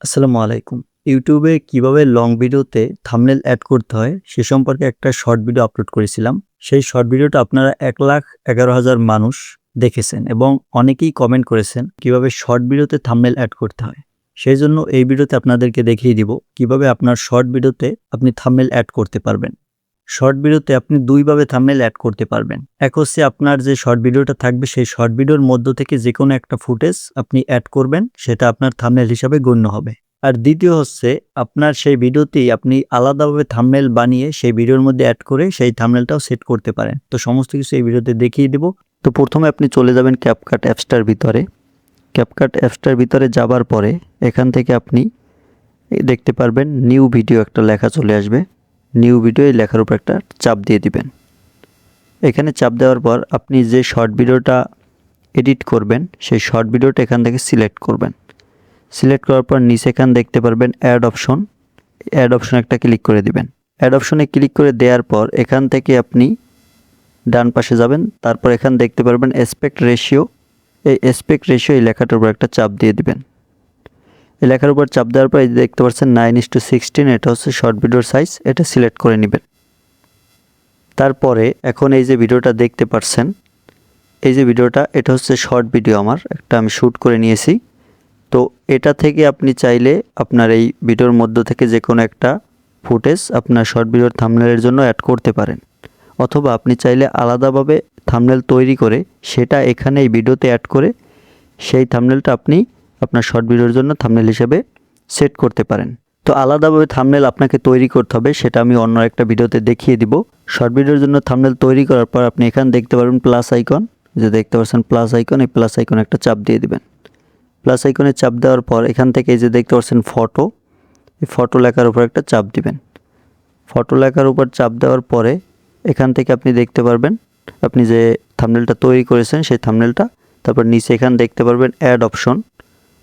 আসসালামু আলাইকুম। ইউটিউবে কিভাবে লং ভিডিওতে থাম্বনেল এড করতে হয় সে সম্পর্কে একটা শর্ট ভিডিও আপলোড করেছিলাম। সেই শর্ট ভিডিওটা আপনারা 1,11,000 মানুষ দেখেছেন এবং অনেকেই কমেন্ট করেছেন কিভাবে শর্ট ভিডিওতে থাম্বনেল এড করতে হয়। সেজন্য এই ভিডিওতে আপনাদেরকে দেখিয়ে দিব কিভাবে আপনার শর্ট ভিডিওতে আপনি থাম্বনেল এড করতে পারবেন। শর্ট ভিডিওতে আপনি দুইভাবে থাম্বনেল এড করতে পারবেন। এক হচ্ছে আপনার যে শর্ট ভিডিওটা থাকবে সেই শর্ট ভিডিওর মধ্য থেকে যেকোনো একটা ফুটেজ আপনি অ্যাড করবেন, সেটা আপনার থাম্বনেল হিসাবে গণ্য হবে। আর দ্বিতীয় হচ্ছে আপনার সেই ভিডিওতেই আপনি আলাদাভাবে থাম্বনেল বানিয়ে সেই ভিডিওর মধ্যে অ্যাড করে সেই থাম্বনেলটাও সেট করতে পারেন। তো সমস্ত কিছু এই ভিডিওতে দেখিয়ে দেব। তো প্রথমে আপনি চলে যাবেন ক্যাপকাট অ্যাপসটার ভিতরে। ক্যাপকাট অ্যাপসটার ভিতরে যাবার পরে এখান থেকে আপনি দেখতে পারবেন নিউ ভিডিও একটা লেখা চলে আসবে। নিউ ভিডিও এই লেখার উপর একটা চাপ দিয়ে দিবেন। এখানে চাপ দেওয়ার পর আপনি যে শর্ট ভিডিওটা এডিট করবেন সেই শর্ট ভিডিওটা এখান থেকে সিলেক্ট করবেন। সিলেক্ট করার পর নিচে এখানে দেখতে পারবেন অ্যাড অপশন। অ্যাড অপশন একটা ক্লিক করে দিবেন। অ্যাড অপশনে ক্লিক করে দেওয়ার পর এখান থেকে আপনি ডান পাশে যাবেন। তারপর এখানে দেখতে পারবেন অ্যাসপেক্ট রেশিও। এই অ্যাসপেক্ট রেশিও এই লেখাটার উপর একটা চাপ দিয়ে দিবেন। এই লেখার উপর চাপ দেওয়ার পর এই দেখতে পাচ্ছেন 9:16, এটা হচ্ছে শর্ট ভিডিওর সাইজ, এটা সিলেক্ট করে নেবেন। তারপরে এখন এই যে ভিডিওটা দেখতে পাচ্ছেন, এই যে ভিডিওটা এটা হচ্ছে শর্ট ভিডিও, আমার একটা আমি শ্যুট করে নিয়েছি। তো এটা থেকে আপনি চাইলে আপনার এই ভিডিওর মধ্য থেকে যে কোনো একটা ফুটেজ আপনার শর্ট ভিডিওর থাম্বনেলের জন্য অ্যাড করতে পারেন, অথবা আপনি চাইলে আলাদাভাবে থাম্বনেল তৈরি করে সেটা এখানে এই ভিডিওতে অ্যাড করে সেই থাম্বনেলটা আপনি আপনার শর্ট ভিডিওর জন্য থাম্বনেল হিসেবে সেট করতে পারেন। তো আলাদাভাবে থাম্বনেল আপনাকে তৈরি করতে হবে, সেটা আমি অন্য একটা ভিডিওতে দেখিয়ে দিব। শর্ট ভিডিওর জন্য থাম্বনেল তৈরি করার পর আপনি এখানে দেখতে পারবেন প্লাস আইকন, যে দেখতে পাচ্ছেন প্লাস আইকন, এই প্লাস আইকনে একটা চাপ দিয়ে দিবেন। প্লাস আইকনে চাপ দেওয়ার পর এখান থেকে এই যে দেখতে পাচ্ছেন ফটো, এই ফটো লেখার উপর একটা চাপ দিবেন। ফটো লেখার উপর চাপ দেওয়ার পরে এখান থেকে আপনি দেখতে পারবেন আপনি যে থাম্বনেলটা তৈরি করেছেন সেই থাম্বনেলটা। তারপর নিচে এখানে দেখতে পারবেন অ্যাড অপশন,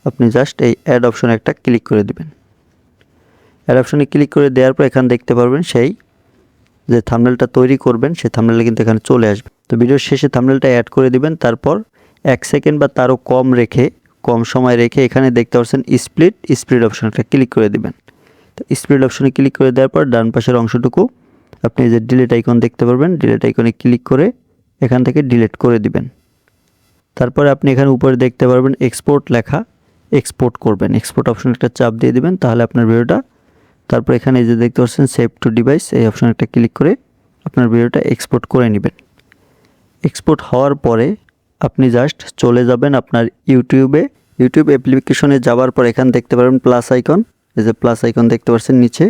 আপনি জাস্ট এই অ্যাড অপশনে একটা ক্লিক করে দিবেন। অ্যাড অপশনে ক্লিক করে দেওয়ার পর এখানে দেখতে পারবেন সেই যে থাম্বনেলটা তৈরি করবেন সেই থাম্বনেলটা কিন্তু এখানে চলে আসবে। তো ভিডিওর শেষে থাম্বনেলটা অ্যাড করে দিবেন। তারপর 1 সেকেন্ড বা তারও কম সময় রেখে এখানে দেখতে পাচ্ছেন স্প্লিট অপশনটা ক্লিক করে দিবেন। তো স্প্লিট অপশনে ক্লিক করে দেওয়ার পর ডান পাশের অংশটুকু আপনি যে ডিলিট আইকন দেখতে পারবেন, ডিলিট আইকনে ক্লিক করে এখান থেকে ডিলিট করে দিবেন। তারপরে আপনি এখানে উপরে দেখতে পারবেন এক্সপোর্ট লেখা, এক্সপোর্ট করবেন। এক্সপোর্ট অপশন একটা চাপ দিয়ে দিবেন, তাহলে আপনার ভিডিওটা, তারপর এখানে এই যে দেখতে পাচ্ছেন সেভ টু ডিভাইস, এই অপশন একটা ক্লিক করে আপনার ভিডিওটা এক্সপোর্ট করে নেবেন। এক্সপোর্ট হওয়ার পরে আপনি জাস্ট চলে যাবেন আপনার ইউটিউব অ্যাপ্লিকেশনে। যাওয়ার পর এখানে দেখতে পারবেন প্লাস আইকন, এই যে প্লাস আইকন দেখতে পাচ্ছেন নিচে,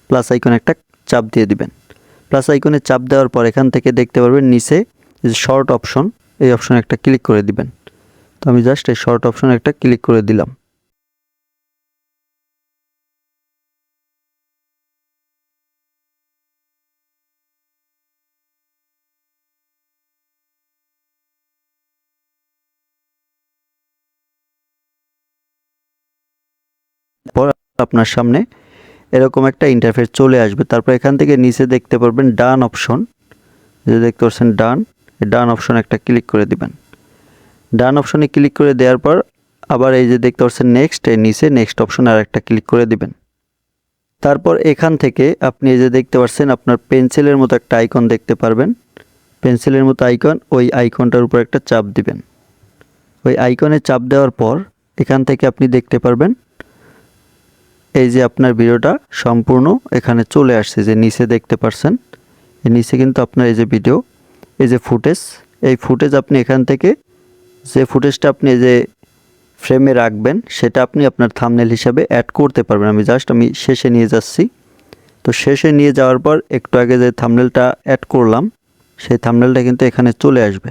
প্লাস আইকন একটা চাপ দিয়ে দিবেন। প্লাস আইকনে চাপ দেওয়ার পর এখান থেকে দেখতে পারবেন নিচে যে শর্ট অপশন, এই অপশনে একটা ক্লিক করে দিবেন। তো আমি জাস্ট এই শর্ট অপশনে একটা ক্লিক করে দিলাম। পর আপনার সামনে এরকম একটা ইন্টারফেস চলে আসবে। তারপর এখান থেকে নিচে দেখতে পারবেন ডান অপশন, যে দেখতে পাচ্ছেন ডান অপশন একটা ক্লিক করে দিবেন। ডান অপশনে ক্লিক করে দেওয়ার পর আবার এই যে দেখতে পাচ্ছেন নেক্সট, এই নিচে নেক্সট অপশনে আর একটা ক্লিক করে দিবেন। তারপর এখান থেকে আপনি এই যে দেখতে পাচ্ছেন আপনার পেন্সিলের মতো একটা আইকন দেখতে পারবেন, পেন্সিলের মতো আইকন, ওই আইকনটার উপর একটা চাপ দিবেন। ওই আইকনে চাপ দেওয়ার পর এখান থেকে আপনি দেখতে পারবেন এই যে আপনার ভিডিওটা সম্পূর্ণ এখানে চলে আসছে, যে নিচে দেখতে পাচ্ছেন, এই নিচে কিন্তু আপনার এই যে ভিডিও, এই যে ফুটেজ, এই ফুটেজ আপনি এখান থেকে যে ফুটেজটা আপনি যে ফ্রেমে রাখবেন সেটা আপনি আপনার থাম্বনেল হিসাবে অ্যাড করতে পারবেন। আমি শেষে নিয়ে যাচ্ছি। তো শেষে নিয়ে যাওয়ার পর একটু আগে যে থাম্বনেলটা অ্যাড করলাম সেই থাম্বনেলটা কিন্তু এখানে চলে আসবে,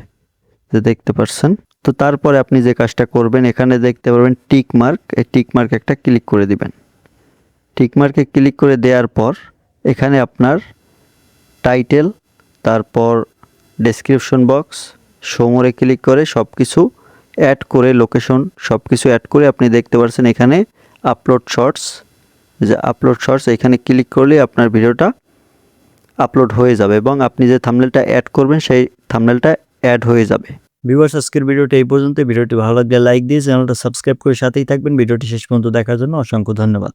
যে দেখতে পাচ্ছেন। তো তারপরে আপনি যে কাজটা করবেন, এখানে দেখতে পারবেন টিক মার্ক, এই টিক মার্ক একটা ক্লিক করে দিবেন। টিক মার্কে ক্লিক করে দেওয়ার পর এখানে আপনার টাইটেল, তারপর ডেসক্রিপশন বক্স, সমরে ক্লিক করে সব কিছু অ্যাড করে, লোকেশন সব কিছু অ্যাড করে আপনি দেখতে পাচ্ছেন এখানে আপলোড শর্টস, যে আপলোড শর্টস এখানে ক্লিক করলে আপনার ভিডিওটা আপলোড হয়ে যাবে এবং আপনি যে থাম্বনেলটা অ্যাড করবেন সেই থাম্বনেলটা অ্যাড হয়ে যাবে। ভিউয়ার্স, আজকের ভিডিওটা এই পর্যন্ত। ভিডিওটি ভালো লাগলে লাইক দিয়ে চ্যানেলটা সাবস্ক্রাইব করে সাথেই থাকবেন। ভিডিওটি শেষ পর্যন্ত দেখার জন্য অসংখ্য ধন্যবাদ।